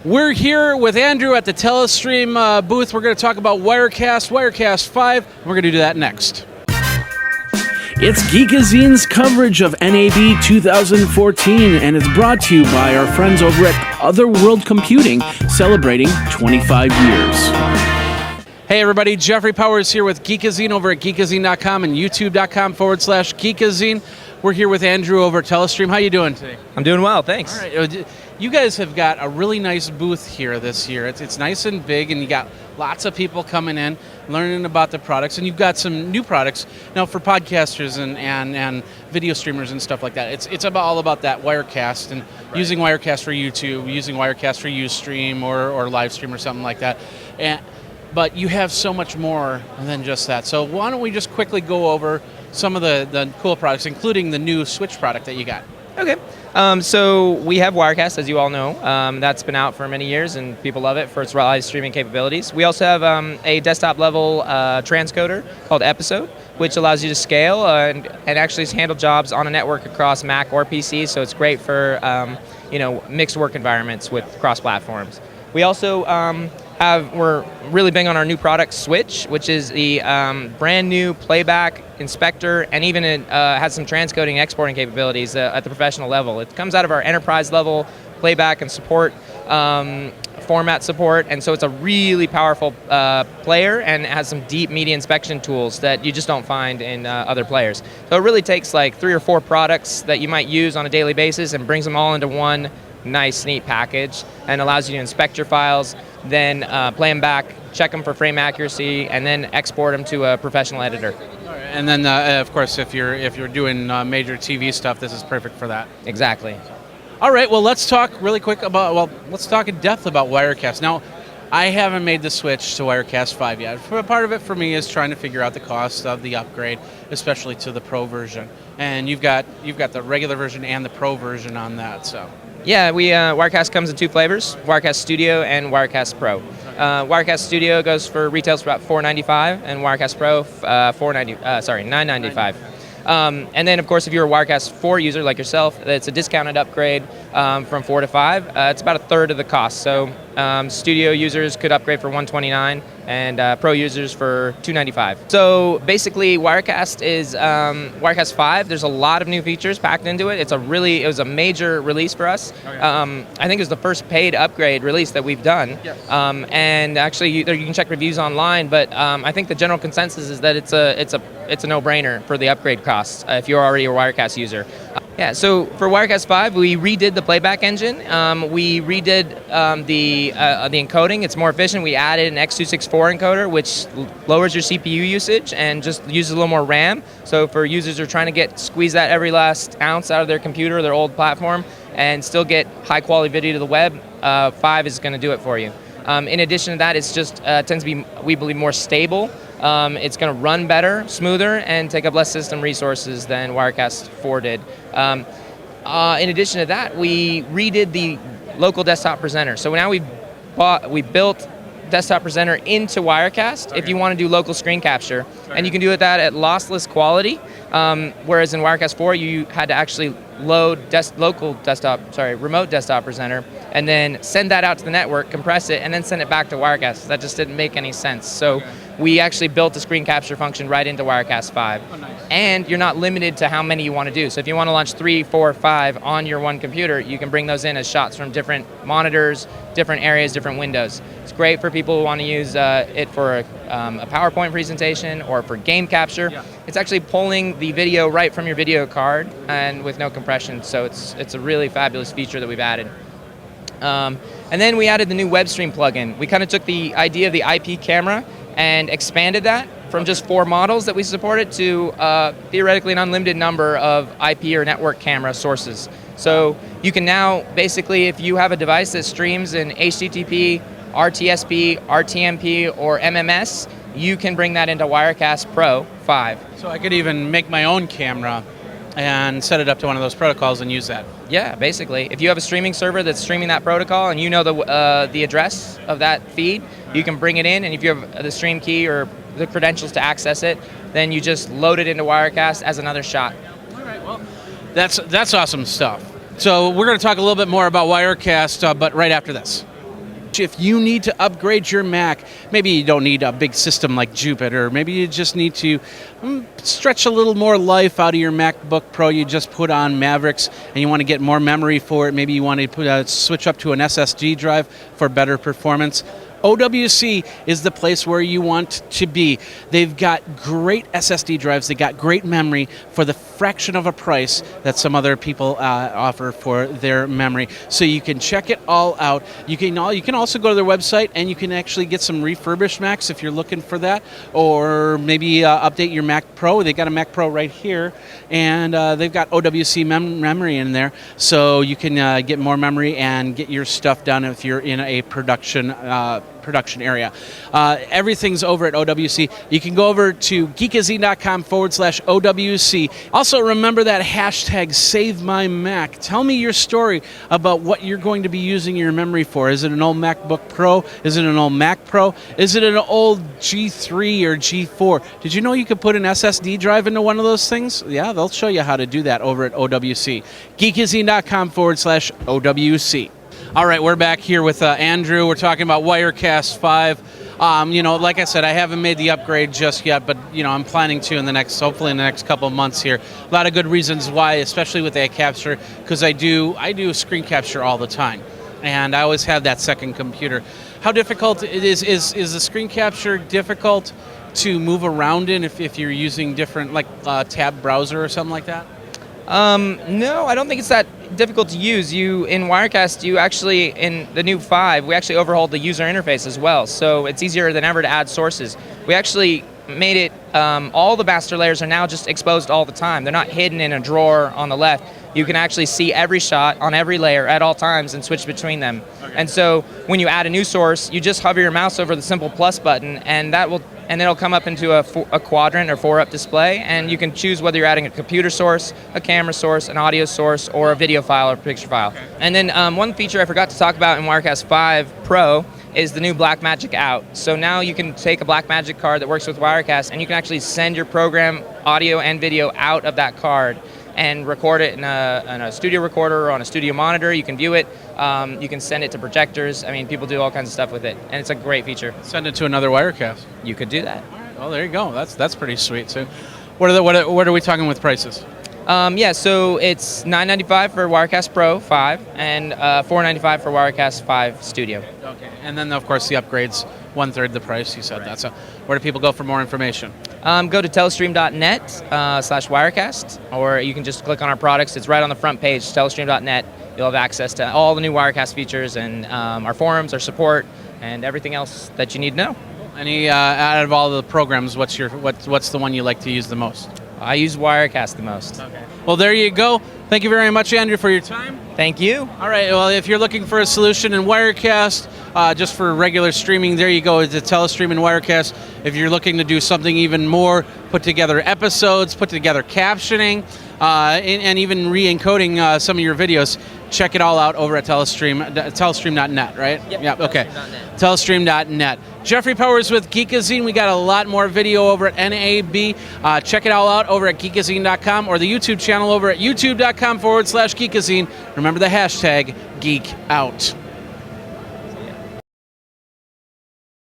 We're here with Andrew at the Telestream booth. We're going to talk about Wirecast, Wirecast 5. We're going to do that next. It's Geekazine's coverage of NAB 2014, and it's brought to you by our friends over at Otherworld Computing, celebrating 25 years. Hey everybody, Jeffrey Powers here with Geekazine over at geekazine.com and youtube.com/Geekazine. We're here with Andrew over at Telestream. How you doing today? I'm doing well, thanks. All right. You guys have got a really nice booth here this year. It's nice and big, and you got lots of people coming in, learning about the products, and you've got some new products now for podcasters and video streamers and stuff like that. It's all about that Wirecast and using Wirecast for YouTube, using Wirecast for Ustream or live stream or something like that. But you have so much more than just that. So why don't we just quickly go over some of the cool products, including the new Switch product that you got. Okay. So we have Wirecast, as you all know. That's been out for many years, and people love it for its live streaming capabilities. We also have a desktop-level transcoder called Episode, which allows you to scale and actually handle jobs on a network across Mac or PC. So it's great for mixed work environments with cross-platforms. We also we're really big on our new product, Switch, which is the brand new playback inspector, and even it has some transcoding and exporting capabilities at the professional level. It comes out of our enterprise level playback and support, format support, and so it's a really powerful player, and it has some deep media inspection tools that you just don't find in other players. So it really takes like 3 or 4 products that you might use on a daily basis and brings them all into one nice, neat package, and allows you to inspect your files, then play them back, check them for frame accuracy, and then export them to a professional editor. And then, of course, if you're doing major TV stuff, this is perfect for that. Exactly. All right. Well, let's talk really quick let's talk in depth about Wirecast. Now, I haven't made the switch to Wirecast 5 yet. Part of it for me is trying to figure out the cost of the upgrade, especially to the Pro version. And you've got the regular version and the Pro version on that. So. Yeah, Wirecast comes in 2 flavors: Wirecast Studio and Wirecast Pro. Wirecast Studio retails for about $495, and Wirecast Pro $995. And then, of course, if you're a Wirecast 4 user like yourself, it's a discounted upgrade from 4 to 5. It's about a third of the cost. So Studio users could upgrade for $129, and Pro users for $295. So basically, Wirecast is Wirecast 5. There's a lot of new features packed into it. It was a major release for us. I think it was the first paid upgrade release that we've done. Yes. And actually, you can check reviews online. But I think the general consensus is that it's a no-brainer for the upgrade costs if you're already a Wirecast user. Yeah, so for Wirecast 5, we redid the playback engine. We redid the encoding. It's more efficient. We added an X264 encoder, which lowers your CPU usage and just uses a little more RAM. So for users who are trying to squeeze that every last ounce out of their computer, their old platform, and still get high-quality video to the web, 5 is going to do it for you. In addition to that, it's just tends to be, we believe, more stable. It's going to run better, smoother, and take up less system resources than Wirecast 4 did. In addition to that, we redid the local desktop presenter. So now we built desktop presenter into Wirecast if you want to do local screen capture, and you can do that at lossless quality. Whereas in Wirecast 4, you had to actually load remote desktop presenter, and then send that out to the network, compress it, and then send it back to Wirecast. That just didn't make any sense. So we actually built a screen capture function right into Wirecast 5. Oh, nice. And you're not limited to how many you want to do. So if you want to launch 3, 4, 5 on your one computer, you can bring those in as shots from different monitors, different areas, different windows. It's great for people who want to use it for a PowerPoint presentation or for game capture. Yeah. It's actually pulling the video right from your video card and with no compression. So it's a really fabulous feature that we've added. And then we added the new WebStream plugin. We kind of took the idea of the IP camera and expanded that from just 4 models that we supported to theoretically an unlimited number of IP or network camera sources. So you can now, basically, if you have a device that streams in HTTP, RTSP, RTMP, or MMS, you can bring that into Wirecast Pro 5. So I could even make my own camera and set it up to one of those protocols and use that. Yeah, basically. If you have a streaming server that's streaming that protocol and you know the address of that feed, you can bring it in, and if you have the stream key or the credentials to access it, then you just load it into Wirecast as another shot. All right, well, that's awesome stuff. So we're going to talk a little bit more about Wirecast, but right after this. If you need to upgrade your Mac, maybe you don't need a big system like Jupiter, maybe you just need to stretch a little more life out of your MacBook Pro, you just put on Mavericks and you want to get more memory for it, maybe you want to switch up to an SSD drive for better performance. OWC is the place where you want to be. They've got great SSD drives. They got great memory for the fraction of a price that some other people offer for their memory. So you can check it all out. You can also go to their website and you can actually get some refurbished Macs if you're looking for that, or maybe update your Mac Pro. They got a Mac Pro right here, and they've got OWC memory in there, so you can get more memory and get your stuff done if you're in a production area. Everything's over at OWC. You can go over to geekazine.com/OWC. Also, remember that hashtag #SaveMyMac. Tell me your story about what you're going to be using your memory for. Is it an old MacBook Pro? Is it an old Mac Pro? Is it an old G3 or G4? Did you know you could put an SSD drive into one of those things? Yeah, they'll show you how to do that over at OWC. geekazine.com/OWC. All right, we're back here with Andrew. We're talking about Wirecast 5. Like I said, I haven't made the upgrade just yet, but I'm planning to hopefully in the next couple of months here. A lot of good reasons why, especially with that capture, because I do screen capture all the time, and I always have that second computer. How difficult it is the screen capture difficult to move around in if you're using different tab browser or something like that? No, I don't think it's that difficult to use. In Wirecast, in the new 5, we actually overhauled the user interface as well, so it's easier than ever to add sources. We actually made it, all the master layers are now just exposed all the time. They're not hidden in a drawer on the left. You can actually see every shot on every layer at all times and switch between them. Okay. And so when you add a new source, you just hover your mouse over the simple plus button, and it'll come up into a quadrant or 4-up display, and you can choose whether you're adding a computer source, a camera source, an audio source, or a video file or picture file. Okay. And then one feature I forgot to talk about in Wirecast 5 Pro is the new Blackmagic out. So now you can take a Blackmagic card that works with Wirecast, and you can actually send your program audio and video out of that card and record it in a studio recorder or on a studio monitor. You can view it. You can send it to projectors. I mean, people do all kinds of stuff with it, and it's a great feature. Send it to another Wirecast. You could do that. All right. Well, there you go. That's pretty sweet too. What are we talking with prices? So it's $995 for Wirecast Pro 5 and $495 for Wirecast 5 Studio. Okay. And then, of course, the upgrades, 1/3 the price. You said that. So where do people go for more information? Go to telestream.net/Wirecast, or you can just click on our products. It's right on the front page, telestream.net. You'll have access to all the new Wirecast features and our forums, our support, and everything else that you need to know. Any out of all the programs, what's the one you like to use the most? I use Wirecast the most. Okay. Well, there you go. Thank you very much, Andrew, for your time. Thank you. All right. Well, if you're looking for a solution in Wirecast, just for regular streaming, there you go. It's a Telestream and Wirecast. If you're looking to do something even more, put together episodes, put together captioning, and even re-encoding some of your videos, check it all out over at telestream.net, right? Yep. Okay. Telestream.net. Jeffrey Powers with Geekazine. We got a lot more video over at NAB. Check it all out over at geekazine.com or the YouTube channel over at youtube.com/Geekazine. Remember the hashtag Geek Out.